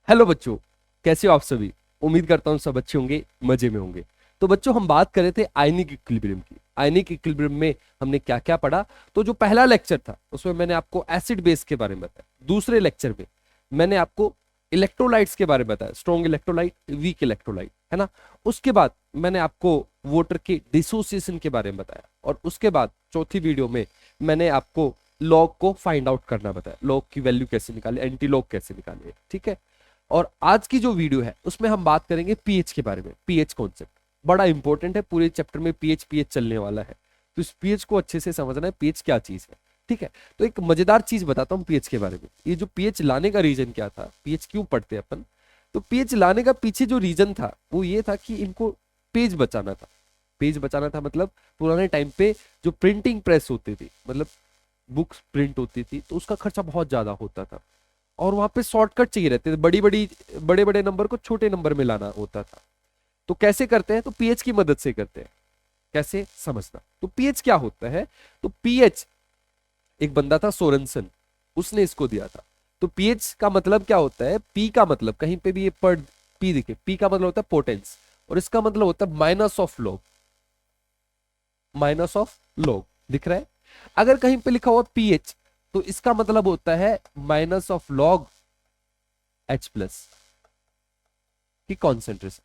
Hello बच्चों, कैसे हो आप सभी। उम्मीद करता हूँ सब अच्छे होंगे, मजे में होंगे। तो बच्चों, हम बात कर रहे थे आयनिक इक्विलिब्रियम की। आयनिक इक्विलिब्रियम में हमने क्या क्या पढ़ा। तो जो पहला लेक्चर था उसमें मैंने आपको एसिड बेस के बारे में बताया। दूसरे लेक्चर में मैंने आपको इलेक्ट्रोलाइट्स के बारे में बताया, स्ट्रॉन्ग इलेक्ट्रोलाइट, वीक इलेक्ट्रोलाइट, है ना। उसके बाद मैंने आपको वाटर के डिसोसिएशन के बारे में बताया, और उसके बाद चौथी वीडियो में मैंने आपको लॉग को फाइंड आउट करना बताया, लॉग की वैल्यू कैसे निकाले, एंटी लॉग कैसे निकाले, ठीक है। और आज की जो वीडियो है उसमें हम बात करेंगे पीएच के बारे में। पीएच कॉन्सेप्ट बड़ा इंपॉर्टेंट है, पूरे चैप्टर में पीएच पीएच चलने वाला है। तो इस पीएच को अच्छे से समझना है, पीएच क्या चीज है, ठीक है। तो एक मजेदार चीज बताता हूँ पीएच के बारे में। ये जो पीएच लाने का रीजन क्या था, पीएच क्यों पढ़ते हैं अपन। तो पीएच लाने का पीछे जो रीजन था वो ये था कि इनको पेज बचाना था। पेज बचाना था मतलब पुराने टाइम पे जो प्रिंटिंग प्रेस होती थी, मतलब बुक्स प्रिंट होती थी, तो उसका खर्चा बहुत ज्यादा होता था। और वहां पे शॉर्टकट चाहिए रहते थे, बड़े बड़े नंबर को छोटे नंबर में लाना होता था। तो कैसे करते हैं, तो पीएच की मदद से करते हैं। कैसे समझना, तो पीएच क्या होता है। तो पीएच एक बंदा था सोरेनसन, उसने इसको दिया था। तो पीएच का मतलब क्या होता है, पी का मतलब कहीं पे भी ये पढ़, पी दिखे, पी का मतलब होता है पोटेंस, और इसका मतलब होता है minus of log. Minus of log दिख रहा है। अगर कहीं पे लिखा हुआ पीएच तो इसका मतलब होता है minus of log H plus की कॉन्सेंट्रेशन।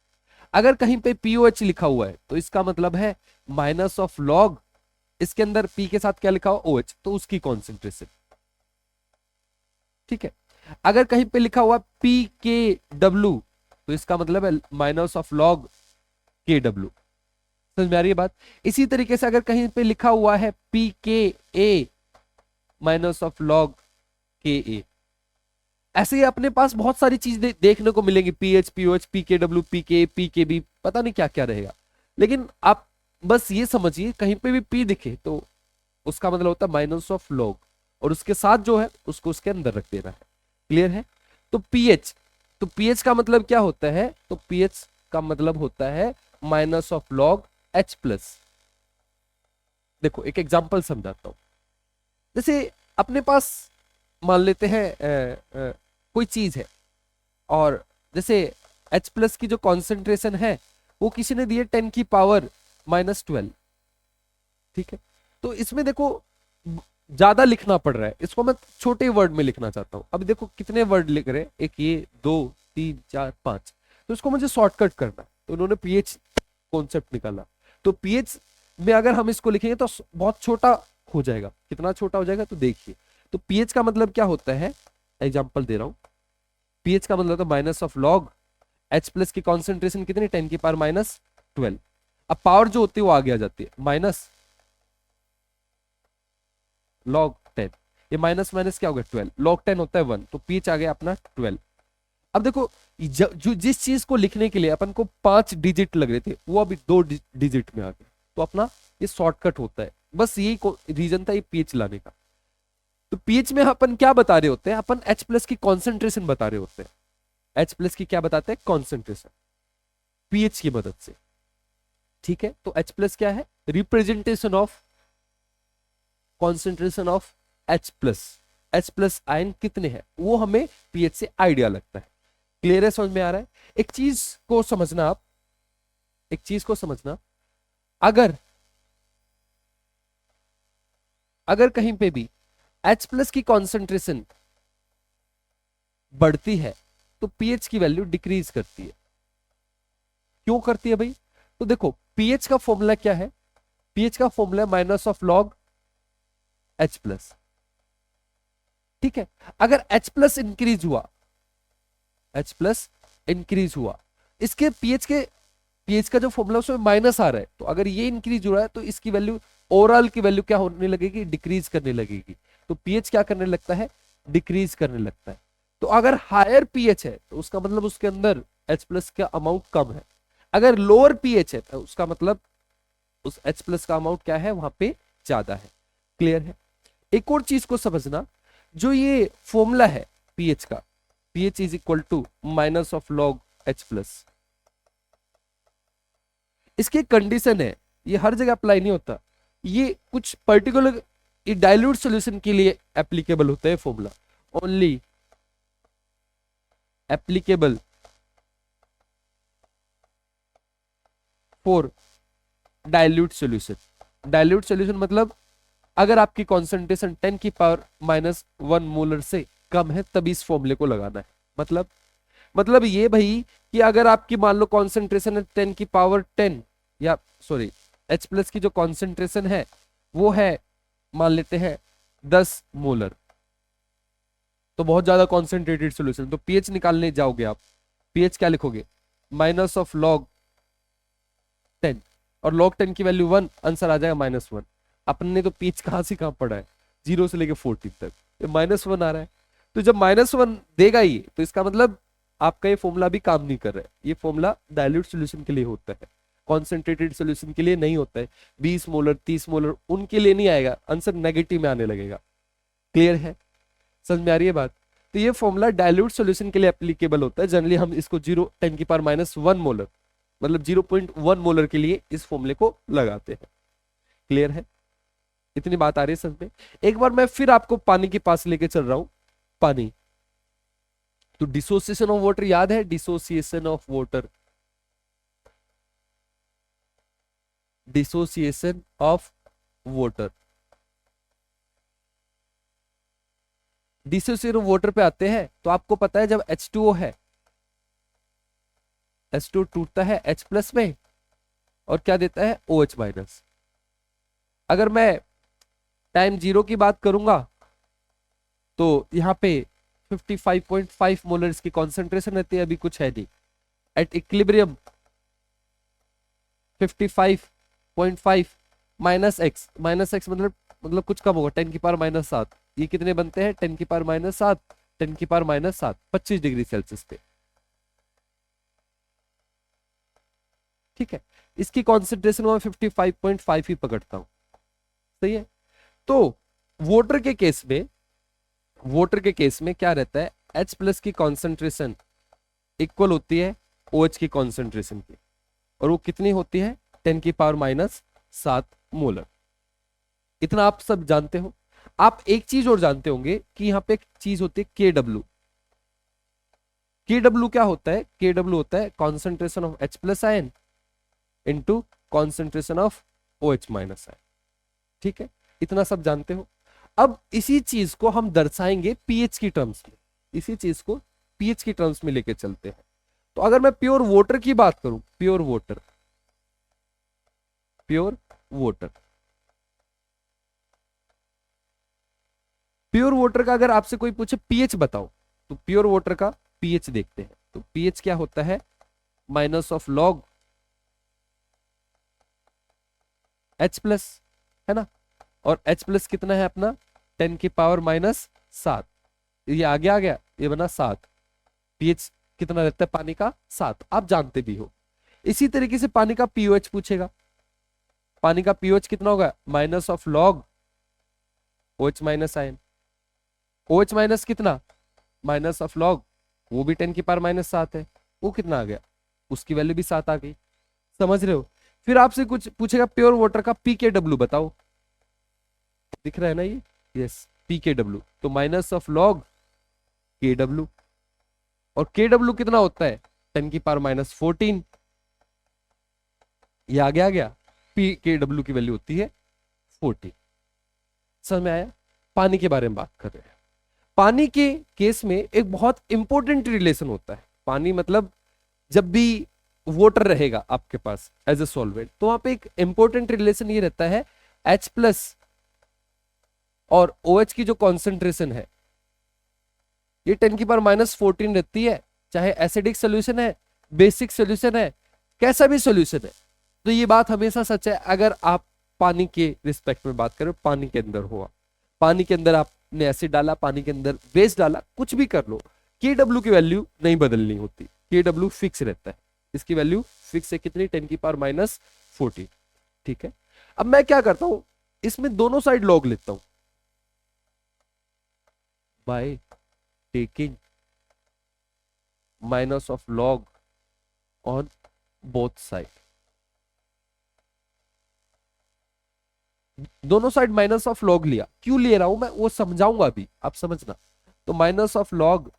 अगर कहीं पे पीओएच लिखा हुआ है तो इसका मतलब है माइनस ऑफ लॉग, इसके अंदर पी के साथ क्या लिखा हुआ ओएच, तो उसकी कॉन्सेंट्रेशन, ठीक है। अगर कहीं पे लिखा हुआ पी के डब्ल्यू तो इसका मतलब है minus of log K W. समझ में आ रही है बात। इसी तरीके से अगर कहीं पे लिखा हुआ है पी के ए माइनस ऑफ लॉग के ए, ऐसे ही अपने पास बहुत सारी चीज देखने को मिलेंगी, पीएच, पीओएच, पी के डब्ल्यू, पी के, पी के बी, पता नहीं क्या क्या रहेगा। लेकिन आप बस ये समझिए, कहीं पे भी पी दिखे तो उसका मतलब होता है माइनस ऑफ लॉग, और उसके साथ जो है उसको उसके अंदर रख देना है। क्लियर है। तो पीएच, तो पीएच का मतलब क्या होता है, तो पीएच का मतलब होता है minus of log H plus. देखो एक एग्जांपल समझाता हूं। जैसे अपने पास मान लेते हैं कोई चीज है, और जैसे H प्लस की जो कॉन्सेंट्रेशन है वो किसी ने दिए 10⁻⁻12, ठीक है। तो इसमें देखो ज्यादा लिखना पड़ रहा है, इसको मैं छोटे वर्ड में लिखना चाहता हूं। अब देखो कितने वर्ड लिख रहे हैं, एक ये, दो, तीन, चार, पांच। तो इसको मुझे शॉर्टकट करना है, तो उन्होंने पीएच कॉन्सेप्ट निकाला। तो पीएच में अगर हम इसको लिखेंगे तो बहुत छोटा हो जाएगा। कितना छोटा हो जाएगा, तो देखिए। तो पीएच का मतलब क्या होता है, एग्जाम्पल दे रहा हूं। पीएच का मतलब होता है minus of log H plus की कॉन्सेंट्रेशन कितनी, 10⁻12। अब पावर जो होती है वो आगे आ जाती है, माइनस लॉग 10। ये माइनस माइनस क्या हो गया, 12, लॉग 10 होता है 1, तो पीएच आ गया अपना 12। अब देखो जो जिस चीज को लिखने के लिए अपन को 5 डिजिट लग रहे थे वो अभी 2 डिजिट में आ गए, तो अपना ये शॉर्टकट होता है। बस यही रीजन था ये पीएच लाने का। तो पीएच में अपन क्या बता रहे होते हैं, अपन एच प्लस की कॉन्सेंट्रेशन बता रहे होते हैं। एच प्लस की क्या बताते हैं, कॉन्सेंट्रेशन, पीएच की मदद से, ठीक है। तो एच प्लस क्या है, representation of concentration of H plus. H plus ion कितने हैं वो हमें पीएच से आइडिया लगता है। क्लियर है, समझ में आ रहा है। एक चीज को समझना आप, एक चीज को समझना, अगर अगर कहीं पे भी H प्लस की कॉन्सेंट्रेशन बढ़ती है तो पीएच की वैल्यू डिक्रीज करती है। क्यों करती है भाई, तो देखो पीएच का फॉर्मूला क्या है, पीएच का formula minus of log H plus, ठीक है। अगर H प्लस इंक्रीज हुआ, H प्लस इंक्रीज हुआ, इसके पीएच का जो फॉर्मूला उसमें माइनस आ रहा है, तो अगर ये इंक्रीज हो रहा है तो इसकी वैल्यू, ओवरऑल की वैल्यू क्या होने लगेगी, डिक्रीज करने लगेगी। तो पीएच क्या करने लगता है, डिक्रीज करने लगता है। तो अगर हायर पीएच है तो उसका मतलब उसके अंदर H प्लस का अमाउंट कम है। अगर लोअर पीएच है तो उसका मतलब उस H प्लस का अमाउंट क्या है, वहां पे ज्यादा है। क्लियर है। एक और चीज को समझना, जो ये फॉर्मूला है पीएच का, pH is equal to minus of log H plus, इसकी कंडीशन है, ये हर जगह अप्लाई नहीं होता, ये कुछ पर्टिकुलर डाइल्यूट सॉल्यूशन के लिए एप्लीकेबल होता है formula. Only applicable for dilute solution. Dilute solution मतलब अगर आपकी कॉन्सेंट्रेशन 10⁻⁻1 मोलर से कम है तभी इस फॉर्मूले को लगाना है। मतलब ये भाई कि अगर आपकी मान लो कॉन्सेंट्रेशन है 10⁻10 या सॉरी H प्लस की जो कॉन्सेंट्रेशन है वो है मान लेते हैं 10 मोलर, तो बहुत ज्यादा कॉन्सेंट्रेटेड सॉल्यूशन, तो पीएच निकालने जाओगे आप, पीएच क्या लिखोगे, माइनस ऑफ लॉग 10, और log 10 की वैल्यू 1, आंसर आ जाएगा -1। अपन ने तो पीएच कहां से कहां पढ़ा है, 0 से लेके 14 तक, ये -1 आ रहा है। तो जब -1 देगा ही तो इसका मतलब आपका ये फॉर्मूला भी काम नहीं कर रहा है। ये फॉर्मूला डाइल्यूट सॉल्यूशन के लिए होता है, कॉन्सेंट्रेटेड सॉल्यूशन के लिए नहीं होता है। 20 मोलर 30 मोलर उनके लिए नहीं आएगा, आंसर नेगेटिव में आने लगेगा। क्लियर है, समझ में आ रही है बात। तो ये फॉर्मूला डाइल्यूट सॉल्यूशन के लिए एप्लीकेबल होता है। जनरली हम इसको 10⁻⁻1 मोलर मतलब 0.1 मोलर के लिए इस फॉर्मूले को लगाते हैं। क्लियर है, इतनी बात आ रही है समझ में। एक बार मैं फिर आपको पानी के पास लेके चल रहा हूं। पानी, तो डिसोसिएशन ऑफ वाटर याद है, dissociation of water, dissociation of water, dissociation of water पे आते हैं। तो आपको पता है जब H2O है, H2O टूटता है H प्लस में और क्या देता है OH माइनस। अगर मैं टाइम 0 की बात करूंगा तो यहां पे 55.5 मोलर इसकी कॉन्सेंट्रेशन रहती है, अभी कुछ है नहीं। एट इक्विलिब्रियम 55.5 -x, -x मतलब कुछ कम होगा, 10⁻⁻7। ये कितने बनते हैं 10⁻⁻7, 10⁻⁻7 25 डिग्री सेल्सियस पे। ठीक है, इसकी कॉन्सेंट्रेशन मैं 55.5 ही पकड़ता हूं, सही है। तो वाटर के केस में, वाटर के केस में क्या रहता है, H प्लस की कॉन्सेंट्रेशन इक्वल होती है OH की कॉन्सेंट्रेशन की, और वो कितनी होती है 10⁻⁻7 मोलर। इतना आप सब जानते हो। आप एक चीज और जानते होंगे कि यहां पे एक चीज होती है KW। KW क्या होता है, KW होता है concentration of H plus ion into concentration of OH minus ion. ठीक है, इतना सब जानते हो। अब इसी चीज को हम दर्शाएंगे पीएच की टर्म्स में, इसी चीज को पीएच की टर्म्स में लेके चलते हैं। तो अगर मैं प्योर वाटर की बात करूं, pure water, pure water, pure water का अगर आपसे कोई पूछे पीएच बताओ, तो प्योर वाटर का पीएच देखते हैं। तो पीएच क्या होता है, minus of log H plus, है ना, और H प्लस कितना है अपना 10⁻⁻7, ये आगे आ गया, ये बना 7। पीएच कितना रहता है पानी का 7, आप जानते भी हो। इसी तरीके से पानी का पीओएच पूछेगा, पानी का पीओएच कितना होगा, minus of log OH minus ion, OH minus कितना, माइनस ऑफ लॉग, वो भी 10⁻⁻7 है, वो कितना आ गया, उसकी वैल्यू भी 7 आ गई। समझ रहे हो। फिर आपसे कुछ पूछेगा प्योर वाटर का pKw बताओ, दिख रहा है ना ये, यस pKw, तो माइनस ऑफ लॉग KW, और KW कितना होता है 10⁻⁻14, ये आगे आ गया, pKw की वैल्यू होती है 14। समझ में आया। पानी के बारे में बात कर रहे हैं। पानी के केस में एक बहुत इंपॉर्टेंट रिलेशन होता है। पानी मतलब जब भी वाटर रहेगा आपके पास एज ए सॉल्वेंट, तो वहां पे एक इंपॉर्टेंट रिलेशन ये रहता है, H प्लस और OH की जो कॉन्सेंट्रेशन है ये 10⁻⁻14 रहती है, चाहे एसिडिक सोल्यूशन है, बेसिक सोल्यूशन है, कैसा भी सोल्यूशन है। तो ये बात हमेशा सच है अगर आप पानी के रिस्पेक्ट में बात करें, पानी के अंदर हुआ, पानी के अंदर आपने एसिड डाला, पानी के अंदर बेस डाला, कुछ भी कर लो, KW की वैल्यू नहीं बदलनी होती, KW फिक्स रहता है, इसकी वैल्यू फिक्स है कितनी 10⁻⁻14। ठीक है, अब मैं क्या करता हूं, इसमें दोनों साइड लॉग लेता हूं by taking minus of log on both side, दोनों साइड माइनस ऑफ लॉग लिया, क्यों ले रहा हूं मैं वो समझाऊंगा अभी, आप समझना। तो minus of log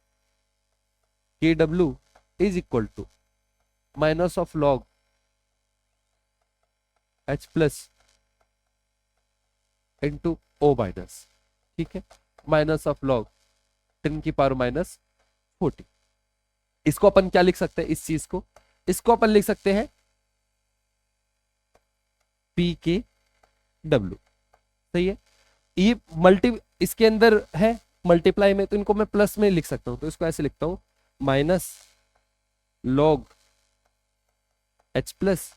K W is equal to minus of log H plus into O minus, ठीक है, माइनस ऑफ लॉग 10 की पावर माइनस 40। इसको अपन क्या लिख सकते हैं, इस चीज को, इसको अपन लिख सकते हैं पी के डब्ल्यू, सही है। ये इसके अंदर है मल्टीप्लाई में, तो इनको मैं प्लस में लिख सकता हूं, तो इसको ऐसे लिखता हूं minus log H plus,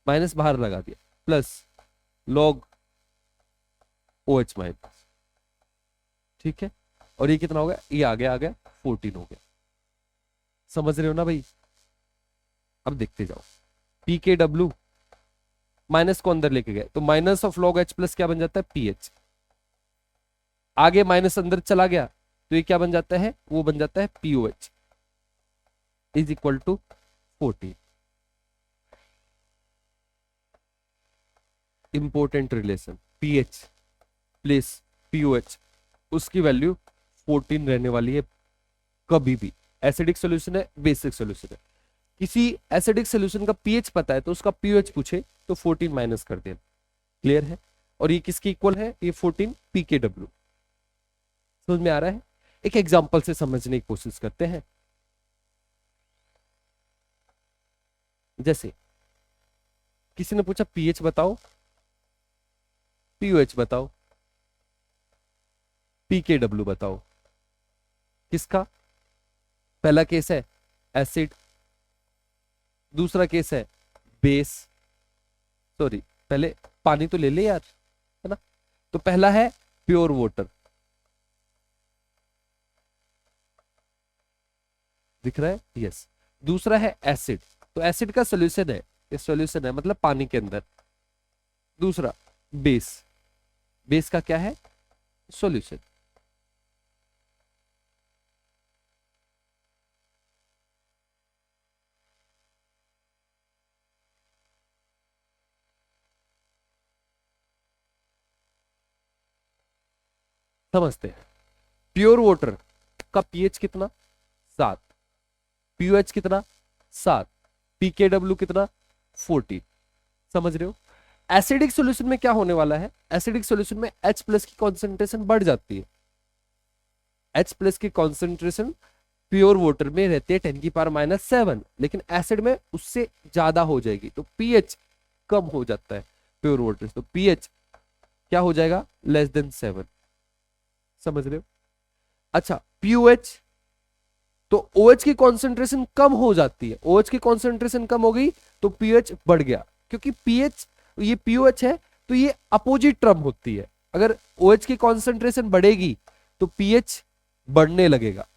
minus बाहर लगा दिया, plus log O H minus, ठीक है। और ये कितना हो गया, ये आ गया 14 हो गया। समझ रहे हो ना भाई? अब देखते जाओ, पी के डब्ल्यू माइनस को अंदर लेके गए तो minus of log H plus क्या बन जाता है, पी एच। आगे माइनस अंदर चला गया तो ये क्या बन जाता है, वो बन जाता है pO H is equal to 14। Important relation, pH plus pOH, उसकी वैल्यू 14 रहने वाली है कभी भी। एसिडिक सॉल्यूशन है, बेसिक सॉल्यूशन है। किसी एसिडिक सॉल्यूशन का पीएच पता है तो उसका पीओएच पूछे तो 14 माइनस कर देना, क्लियर है। और ये किसकी इक्वल है, ये 14 पीकेडब्ल्यू। समझ में आ रहा है? एक एग्जांपल से समझने की कोशिश करते हैं। जैसे किसी ने पूछा पीएच बताओ, पीओएच बताओ, पीकेडब्ल्यू बताओ। किसका? पहला केस है एसिड, दूसरा केस है बेस, सॉरी पहले पानी तो ले ले यार, है ना। तो पहला है प्योर वाटर, दिख रहा है, यस। दूसरा है एसिड, तो एसिड का सॉल्यूशन है, ये सॉल्यूशन है मतलब पानी के अंदर। दूसरा बेस, बेस का क्या है, सॉल्यूशन। समझते हैं। प्योर वाटर का पीएच कितना, 7, पीओएच कितना 7, पीकेडब्ल्यू कितना 14। समझ रहे हो? एसिडिक सॉल्यूशन में क्या होने वाला है, एसिडिक सॉल्यूशन में H प्लस की कॉन्सेंट्रेशन बढ़ जाती है। H प्लस की कॉन्सेंट्रेशन प्योर वाटर में रहती है 10 की पावर -7, लेकिन एसिड में उससे ज्यादा हो जाएगी, तो पीएच कम हो जाता है प्योर वाटर, तो पीएच क्या हो जाएगा, लेस देन 7। समझ रहे हो? अच्छा, पीओएच, तो OH की कॉन्सेंट्रेशन कम हो जाती है, OH की कॉन्सेंट्रेशन कम हो गई तो पीएच बढ़ गया, क्योंकि पीएच, ये पीओएच है तो ये अपोजिट टर्म होती है। अगर OH की कॉन्सेंट्रेशन बढ़ेगी तो पीएच बढ़ने लगेगा,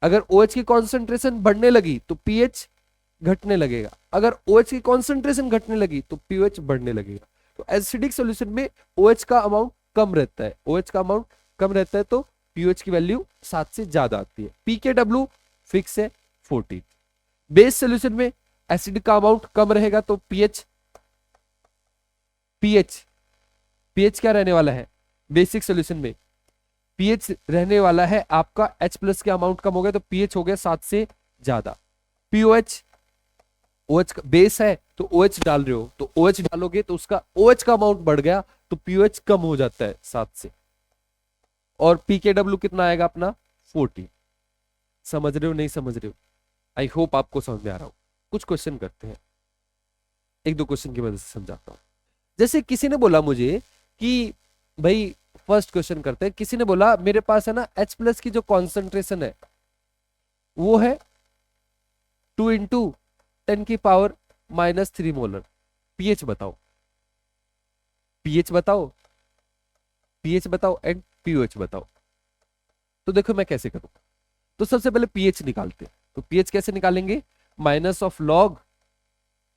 अगर OH की कॉन्सेंट्रेशन बढ़ने लगी तो पीएच घटने लगेगा, अगर OH की कॉन्सेंट्रेशन घटने लगी तो पीएच बढ़ने लगेगा। तो एसिडिक सॉल्यूशन में OH का अमाउंट कम रहता है, OH का अमाउंट कम रहता है तो पीओएच की वैल्यू 7 से ज्यादा आती है। पीकेडब्ल्यू फिक्स है 14। बेस सॉल्यूशन में एसिड का अमाउंट कम रहेगा तो पीएच पीएच क्या रहने वाला है, बेसिक सॉल्यूशन में पीएच रहने वाला है आपका H प्लस के अमाउंट कम हो गया तो पीएच हो गया 7 से ज्यादा। पीओएच, OH बेस है तो OH डाल रहे हो, तो OH डालोगे तो उसका OH का अमाउंट बढ़ गया तो पीओएच कम हो जाता है 7 से। और पीकेडब्ल्यू कितना आएगा अपना 14। समझ रहे हो, नहीं समझ रहे हो? आई होप आपको समझ में आ रहा हो। कुछ क्वेश्चन करते हैं, एक दो क्वेश्चन की मदद से समझाता हूं। जैसे किसी ने बोला मुझे कि भाई, फर्स्ट क्वेश्चन करते हैं, किसी ने बोला मेरे पास है ना H प्लस की जो कॉन्सेंट्रेशन है वो है 2 इंटू 10 की पावर -3 मोलर। पीएच बताओ, पीएच बताओ, पीएच बताओ एंड पीओएच बताओ। तो देखो मैं कैसे करूं, तो सबसे पहले पीएच निकालते हैं। तो पीएच कैसे निकालेंगे, minus of log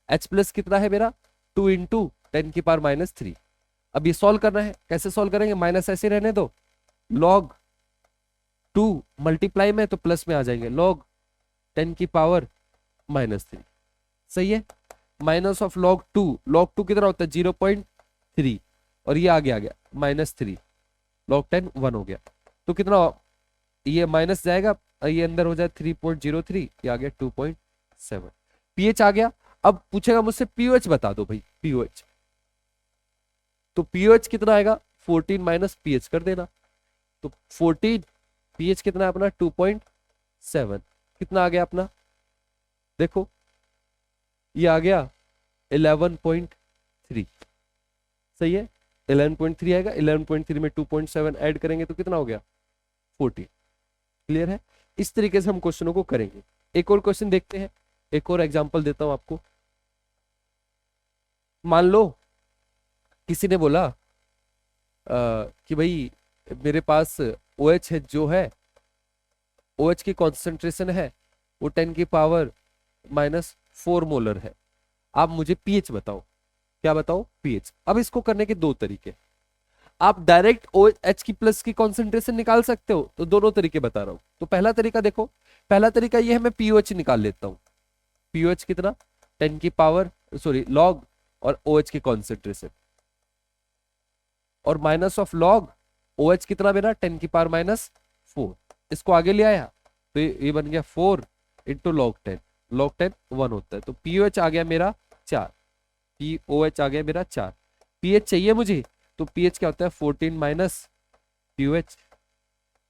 H plus कितना है मेरा 2 इंटू 10 की पावर -3। अब ये सॉल्व करना है, कैसे सॉल्व करेंगे, माइनस ऐसे रहने दो, लॉग 2 मल्टीप्लाई में तो प्लस में आ जाएंगे, लॉग 10 की पावर -3। सही है। माइनस ऑफ लॉग 2 कितना होता है 0.3, और ये आगे आ गया -3, लॉग 10 1 हो गया। तो कितना, ये माइनस जाएगा ये अंदर हो जाए 3.03, ये आ गया 2.7। पीएच आ गया। अब पूछेगा मुझसे पीओएच बता दो भाई, पीओएच। तो पीओएच कितना आएगा, 14 माइनस पीएच कर देना। तो 14, पीएच कितना है अपना 2.7, कितना आ गया अपना, देखो ये आ गया 11.3। सही है, 11.3 आएगा। 11.3 में 2.7 ऐड करेंगे तो कितना हो गया 14। क्लियर है। इस तरीके से हम क्वेश्चनों को करेंगे। एक और क्वेश्चन देखते हैं, एक और एग्जांपल देता हूं आपको। मान लो किसी ने बोला कि भाई मेरे पास OH है, जो है OH की कॉन्सेंट्रेशन है वो 10 की पावर -4 मोलर है। आप मुझे पीएच बताओ। क्या बताओ, पीएच। अब इसको करने के दो तरीके। आप डायरेक्ट OH की प्लस की कॉन्सेंट्रेशन निकाल सकते हो, तो दोनों तरीके बता रहा हूं। तो पहला तरीका देखो, पहला तरीका ये है, मैं पीओएच निकाल लेता हूं। पीओएच कितना, 10 की पावर सॉरी लॉग और OH की कॉन्सेंट्रेशन, और माइनस ऑफ लॉग OH कितना मेरा 10 की पावर -4। इसको आगे ले आया तो ये बन गया 4 इंटू लॉग 10। लॉग 10 1 होता है। तो पीओएच आ गया मेरा 4। पीओएच आ गया मेरा 4। पीएच चाहिए मुझे, तो पीएच क्या होता है 14 माइनस पीओएच।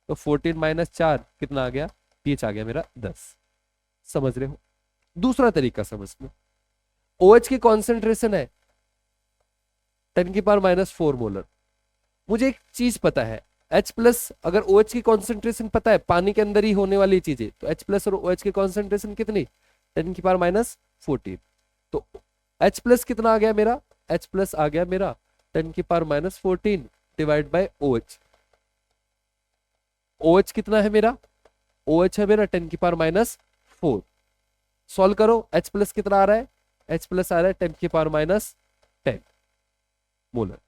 तो 14 माइनस 4 कितना आ गया, पीएच आ गया मेरा 10। समझ रहे हो। दूसरा तरीका समझना, OH की कॉन्सेंट्रेशन है 10 की पावर -4 मोलर। मुझे एक चीज पता है, H प्लस, अगर OH की कॉन्सेंट्रेशन पता है, पानी के अंदर ही होने वाली चीजें, तो H प्लस और OH की कॉन्सेंट्रेशन कितनी, 10 की पावर -14। तो H प्लस कितना आ गया मेरा, H प्लस आ गया मेरा 10 की power -14 divide by OH। OH कितना है मेरा, OH है मेरा 10 की पावर -4। सॉल्व करो, H प्लस कितना आ रहा है, H प्लस आ रहा है 10 की पावर -10 मोलर।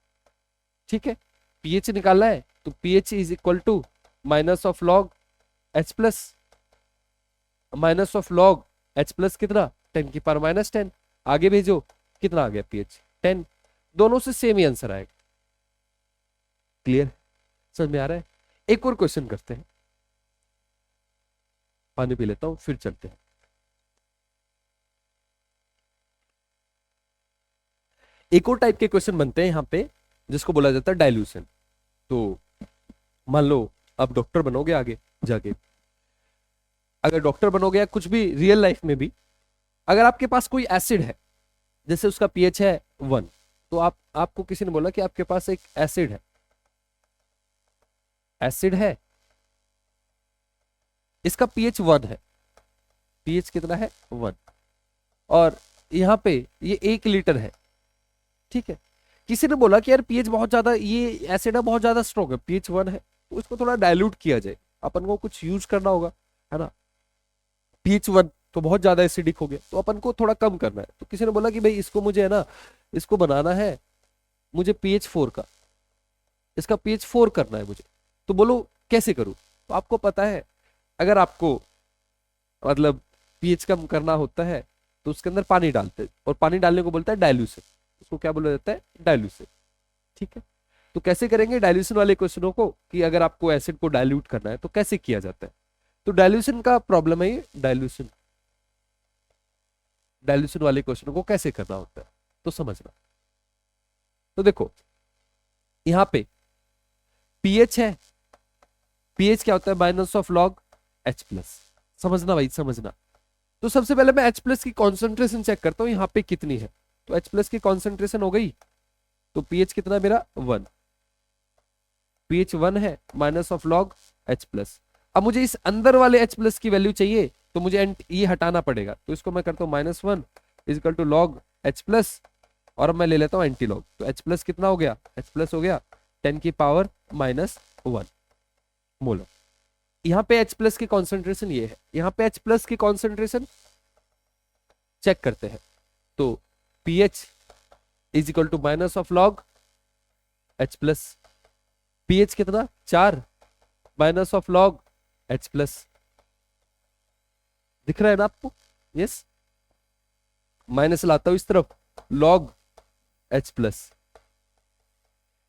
ठीक है। पीएच निकालना है, तो pH is equal to minus of log H plus, minus of log H plus कितना 10 की पावर -10। आगे भेजो, कितना आ गया पीएच 10। दोनों से सेम ही आंसर आएगा। क्लियर, समझ में आ रहा है। एक और क्वेश्चन करते हैं, पानी पी लेता हूं फिर चलते हैं। एक और टाइप के क्वेश्चन बनते हैं यहां पे, जिसको बोला जाता है डाइल्यूशन। तो मान लो आप डॉक्टर बनोगे आगे जाके, अगर डॉक्टर बनोगे या कुछ भी रियल लाइफ में भी, अगर आपके पास कोई एसिड है, जैसे उसका पीएच है 1, तो आपको किसी ने बोला कि आपके पास एक एसिड है, एसिड है, इसका पीएच 1 है। पीएच कितना है 1, और यहां पे ये 1 लीटर है। ठीक है। किसी ने बोला कि यार पीएच बहुत ज्यादा, ये एसिड है बहुत ज्यादा स्ट्रॉन्ग है, पीएच 1 है, तो इसको थोड़ा डाइल्यूट किया जाए, अपन को कुछ यूज करना होगा, है ना। पीएच 1 तो बहुत ज्यादा एसिडिक हो गया, तो अपन को थोड़ा कम करना है। तो किसी ने बोला कि भाई इसको मुझे है ना, इसको बनाना है मुझे पीएच 4 का, इसका पीएच 4 करना है मुझे। तो बोलो कैसे करूं। तो आपको पता है, अगर आपको मतलब पीएच कम करना होता है तो उसके अंदर पानी डालते हैं, और पानी डालने को बोलता है डाइल्यूशन। उसको क्या बोला जाता है, डाइल्यूशन। ठीक है। तो कैसे करेंगे डाइल्यूशन वाले क्वेश्चनों को, कि अगर आपको एसिड को डाइल्यूट करना है तो कैसे किया जाता है। तो डाइल्यूशन का प्रॉब्लम है ये, डाइल्यूशन वाले क्वेश्चनों को कैसे करना होता है, तो समझना। तो देखो यहां पे पीएच है, पीएच क्या होता है minus of log H plus. समझना भाई, समझना। तो सबसे पहले मैं H प्लस की कॉन्सेंट्रेशन चेक करता हूं, यहां पे कितनी है। तो H प्लस की कॉन्सेंट्रेशन हो गई, तो पीएच कितना मेरा 1, पीएच 1 है, minus of log H plus. अब मुझे इस अंदर वाले H प्लस की वैल्यू चाहिए, तो मुझे ये हटाना पड़ेगा। तो इसको मैं करता हूं -1 is equal to log H plus, और अब मैं ले लेता हूं एंटी लॉग। तो H प्लस कितना हो गया, H प्लस हो गया 10 की पावर -1 मोलर। यहां पे H प्लस की कॉन्सेंट्रेशन ये है, यहां पे H प्लस की कॉन्सेंट्रेशन चेक करते हैं। तो pH is equal to minus of log H plus, pH कितना 4 minus of log H plus. दिख रहा है ना आपको, यस। माइनस लाता हूं इस तरफ, log H plus,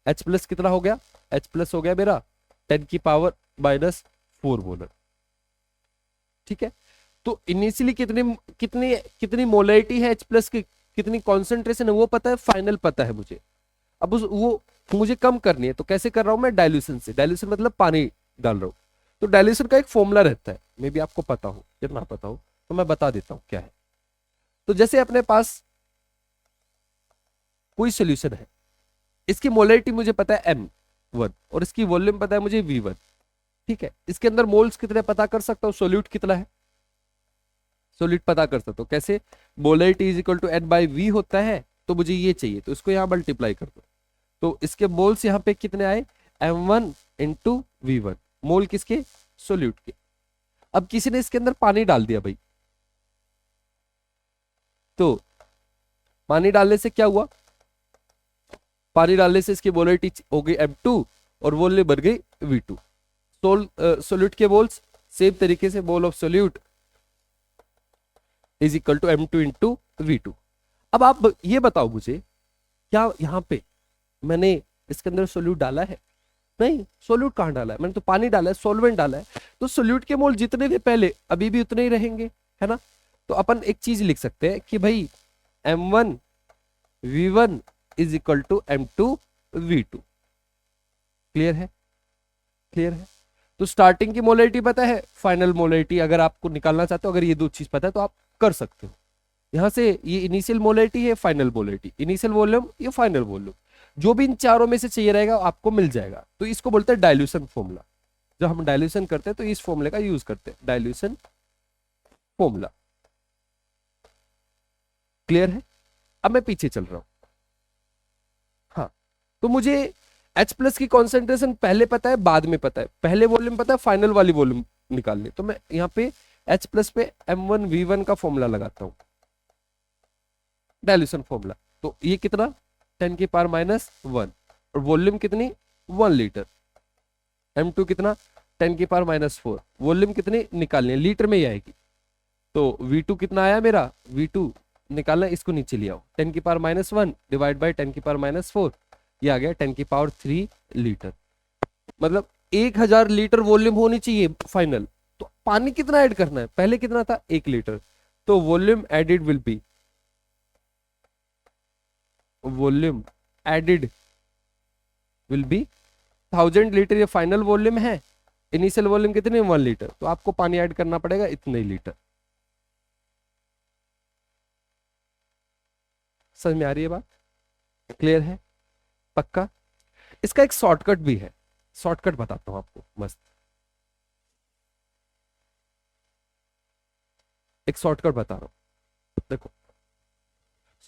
H plus कितना हो गया, H प्लस हो गया मेरा 10 की पावर -4 मोलर। ठीक है, तो इनिशियली कितनी कितनी कितनी मोलरिटी है H प्लस की, कितनी कॉन्सेंट्रेशन है वो पता है, फाइनल पता है मुझे। अब उस वो मुझे कम करनी है, तो कैसे कर रहा हूं मैं, डाइल्यूशन से। डाइल्यूशन मतलब पानी डाल रहा हूं। तो डाइल्यूशन का एक फॉर्मूला रहता है, मे बी आपको पता हो या ना पता हो, तो मैं बता देता हूं क्या है। तो जैसे अपने पास कोई सोल्यूशन है, इसकी मोलरिटी मुझे पता है M1 और इसकी वॉल्यूम पता है मुझे V1, ठीक है। इसके अंदर मोल्स कितने पता कर सकता हूँ, सोल्यूट कितना है, सोल्यूट पता कर सकता हूँ कैसे, molarity is equal to N by V होता है, तो मुझे ये चाहिए, तो इसको यहाँ मल्टीप्लाई कर दो। तो इसके मोल्स यहाँ पे कितने आए, M1 इंटू V1, मोल किसके, सोल्यूट के। अब किसी ने इसके अंदर पानी डाल दिया भाई, तो पानी डालने से क्या हुआ, पानी डालने से इसकी मोलरिटी हो गई M2 और वॉल्यूम बन गई V2। सोल्यूट के मोल्स सेम तरीके से, mole of solute is equal to M2 into V2। अब आप ये बताओ मुझे, क्या यहाँ पे मैंने इसके अंदर सोल्यूट डाला है, नहीं, सोल्यूट कहां डाला है, मैंने तो पानी डाला है, सॉल्वेंट डाला है। तो सोल्यूट के मोल जितने थे पहले अभी भी उतने ही रहेंगे, है ना। तो अपन एक चीज लिख सकते हैं कि भाई M1 V1 is equal to M2 V2। Clear है, क्लियर है। तो स्टार्टिंग की मोलरिटी पता है, फाइनल मोलरिटी अगर आपको निकालना चाहते हो, अगर ये दो चीज पता है तो आप कर सकते हो। यहां से ये इनिशियल मोलरिटी है, फाइनल मोलरिटी, इनिशियल वॉल्यूम, ये फाइनल वॉल्यूम, जो भी इन चारों में से चाहिए रहेगा आपको मिल जाएगा। तो इसको बोलते हैं डाइल्यूशन फॉर्मूला। जब हम डाइल्यूशन करते हैं तो इस फॉर्मूले का यूज करते हैं, डाइल्यूशन फॉर्मूला। क्लियर है। अब मैं पीछे चल रहा हूं। हाँ, तो मुझे H प्लस की कॉन्सेंट्रेशन पहले पता है, बाद में पता है, पहले वॉल्यूम पता है, फाइनल वाली वॉल्यूम निकालनी। तो मैं यहाँ पे H प्लस पे M1 V1 का फॉर्मूला लगाता हूं, डाइल्यूशन फॉर्मूला। तो ये कितना, 10 की पावर -1, और वॉल्यूम कितनी, 1 लीटर। M2 कितना, 10 की पावर -4, वॉल्यूम कितनी निकालनी है, लीटर में ही आएगी। तो V2 कितना आया मेरा, V2 निकालना, इसको नीचे ले आओ, 10 की पावर -1 डिवाइड बाई 10 की पावर -4, ये आ गया 10 की पावर 3 लीटर। मतलब 1000 लीटर वॉल्यूम होनी चाहिए फाइनल। तो पानी कितना ऐड करना है, पहले कितना था, 1 लीटर। तो volume added will be, volume added will be 1000 litre. ये फाइनल वॉल्यूम है, इनिशियल वॉल्यूम कितनी, 1 लीटर। तो आपको पानी ऐड करना पड़ेगा इतने ही लीटर। समझ में आ रही है बात, क्लियर है, पक्का। इसका एक शॉर्टकट भी है, शॉर्टकट बताता हूं आपको मस्त। एक शॉर्टकट बता रहा हूं, देखो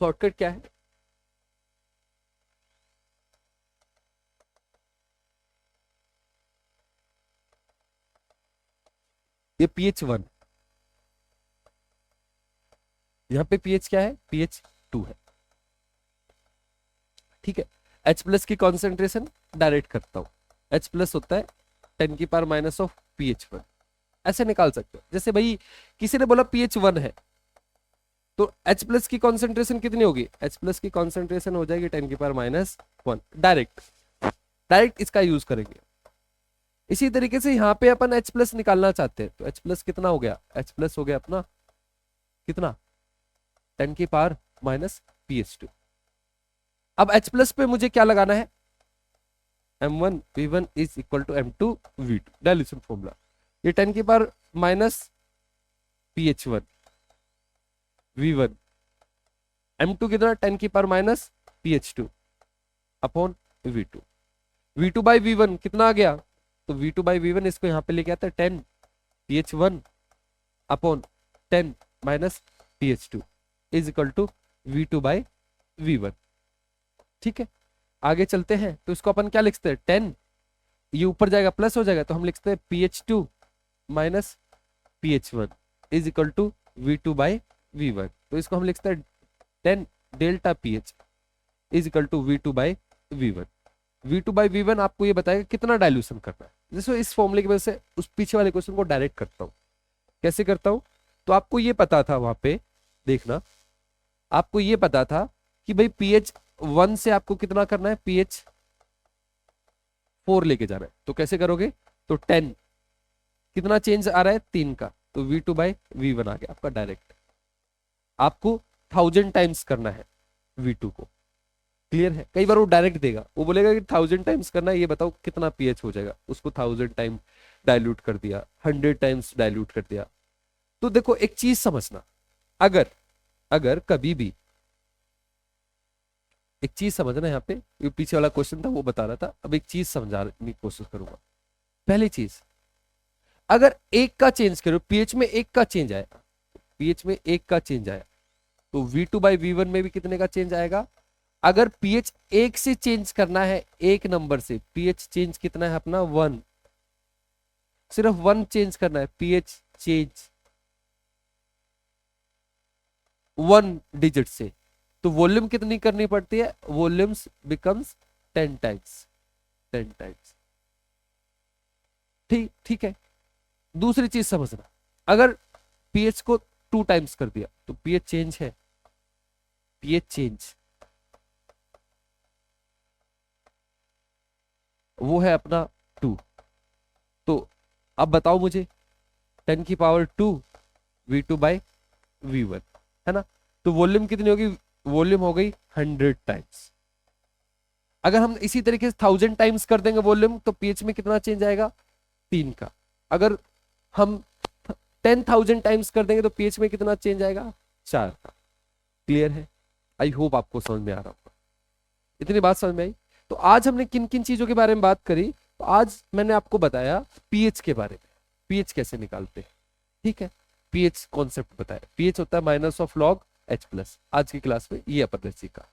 शॉर्टकट क्या है। ये pH 1, यहां पे pH क्या है, pH 2 है, ठीक है। H प्लस की कॉन्सेंट्रेशन डायरेक्ट करता हूं, H प्लस होता है 10 की पावर माइनस ऑफ pH 1, ऐसे निकाल सकते हो। जैसे भाई किसी ने बोला pH 1 है, तो H प्लस की कॉन्सेंट्रेशन कितनी होगी, H प्लस की कॉन्सेंट्रेशन हो जाएगी 10 की पावर -1, डायरेक्ट, डायरेक्ट इसका यूज करेंगे। इसी तरीके से यहाँ पे अपन H प्लस निकालना चाहते हैं, तो H प्लस कितना हो गया, H प्लस हो गया अपना कितना, 10 की पावर -pH 2। अब H प्लस पे मुझे क्या लगाना है, M1 V1 is equal to M2 V2, dilution formula. ये 10 की पावर -pH 1 V1, M2 कितना, 10 की power -pH 2 upon V2। V2 by V1 कितना आ गया, तो V2 बाई V1 इसको यहाँ पे लेके आता है 10 pH 1 upon 10 pH 2 is equal to V2 by V1, ठीक है। आगे चलते हैं, तो इसको अपन क्या लिखते हैं, 10, ये ऊपर जाएगा प्लस हो जाएगा, तो हम लिखते हैं pH 2 pH 1 is equal to V2 by V1। तो इसको हम लिखते हैं 10 delta pH is equal to V2 by V1। V2 by V1 आपको ये बताएगा कितना डाइल्यूशन करना है। जैसे इस फॉर्मूले की वजह से उस पीछे वाले क्वेश्चन को डायरेक्ट करता हूं, कैसे करता हूं, तो आपको ये पता था वहां पे, देखना, आपको ये पता था कि भाई pH 1 से आपको कितना करना है, pH 4 लेके जाना है। तो कैसे करोगे, तो 10 कितना चेंज आ रहा है, 3 का, तो V2 बाई V1 आ गया आपका डायरेक्ट। आपको 1000 टाइम्स करना है V2 को, क्लियर है। कई बार वो डायरेक्ट देगा, वो बोलेगा कि 1000 टाइम्स करना है, ये बताओ कितना पीएच हो जाएगा, उसको 1000 टाइम डाइल्यूट कर दिया, 100 टाइम्स डाइल्यूट कर दिया। तो देखो एक चीज समझना, अगर अगर कभी भी एक चीज समझना, यहाँ पे ये पीछे वाला क्वेश्चन था वो बता रहा था, अब एक चीज समझाने की कोशिश करूंगा। पहली चीज, अगर एक का चेंज करो, पीएच में एक का चेंज आया, पीएच में एक का चेंज आया, तो V2 बाई V1 में भी कितने का चेंज आएगा। अगर पीएच एक से चेंज करना है, एक नंबर से पीएच चेंज कितना है अपना 1, सिर्फ 1 चेंज करना है, पीएच चेंज 1 डिजिट से, तो वॉल्यूम कितनी करनी पड़ती है, वॉल्यूम्स बिकम्स 10 टाइम्स, 10 टाइम्स। ठीक ठीक है। दूसरी चीज समझना, अगर पीएच को 2 टाइम्स कर दिया तो पीएच चेंज है, पीएच चेंज वो है अपना 2। तो अब बताओ मुझे 10 की पावर 2 V2 बाई V1 है ना, तो वॉल्यूम कितनी होगी, वॉल्यूम हो गई 100 टाइम्स। अगर हम इसी तरीके से 1000 टाइम्स कर देंगे वॉल्यूम, तो पीएच में कितना चेंज आएगा, 3 का। अगर हम 10,000 टाइम्स कर देंगे तो पीएच में कितना चेंज आएगा, 4 का। क्लियर है। आई होप आपको समझ में आ रहा होगा। इतनी बात समझ में आई। तो आज हमने किन किन चीजों के बारे में बात करी, तो आज मैंने आपको बताया पीएच के बारे में, पीएच कैसे निकालते हैं, ठीक है। पीएच कॉन्सेप्ट बताया, पीएच होता है minus of log H plus, आज की क्लास में ये अपन ने सीखा।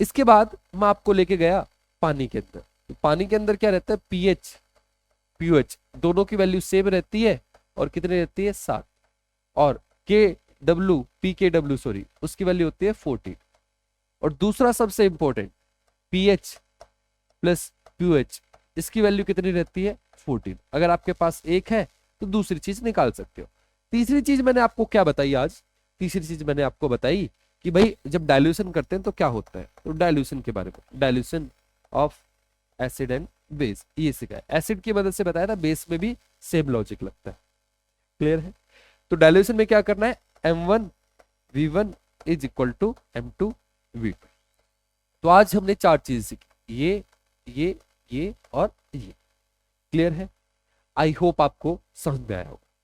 इसके बाद मैं आपको लेके गया पानी के अंदर, तो पानी के अंदर क्या रहता है, पीएच पीओएच दोनों की वैल्यू सेम रहती है, और कितनी रहती है 7, और PKW सॉरी उसकी वैल्यू होती है 14। और दूसरा सबसे इंपॉर्टेंट पीएच प्लस पीओएच, इसकी वैल्यू कितनी रहती है 14। अगर आपके पास एक है तो दूसरी चीज निकाल सकते हो। तीसरी चीज मैंने आपको क्या बताई आज, तीसरी चीज मैंने आपको बताई कि भाई जब डाइल्यूशन करते हैं तो क्या होता है, तो डाइल्यूशन के बारे में, dilution of acid and base, ये सिखाया। एसिड की मदद से बताया था, बेस में भी सेम लॉजिक लगता है। क्लियर है। तो डाइल्यूशन में क्या करना है, M1 V1 is equal to M2 V2। तो आज हमने 4 चीज सीखी, ये और ये। क्लियर है। आई होप आपको समझ में आया होगा।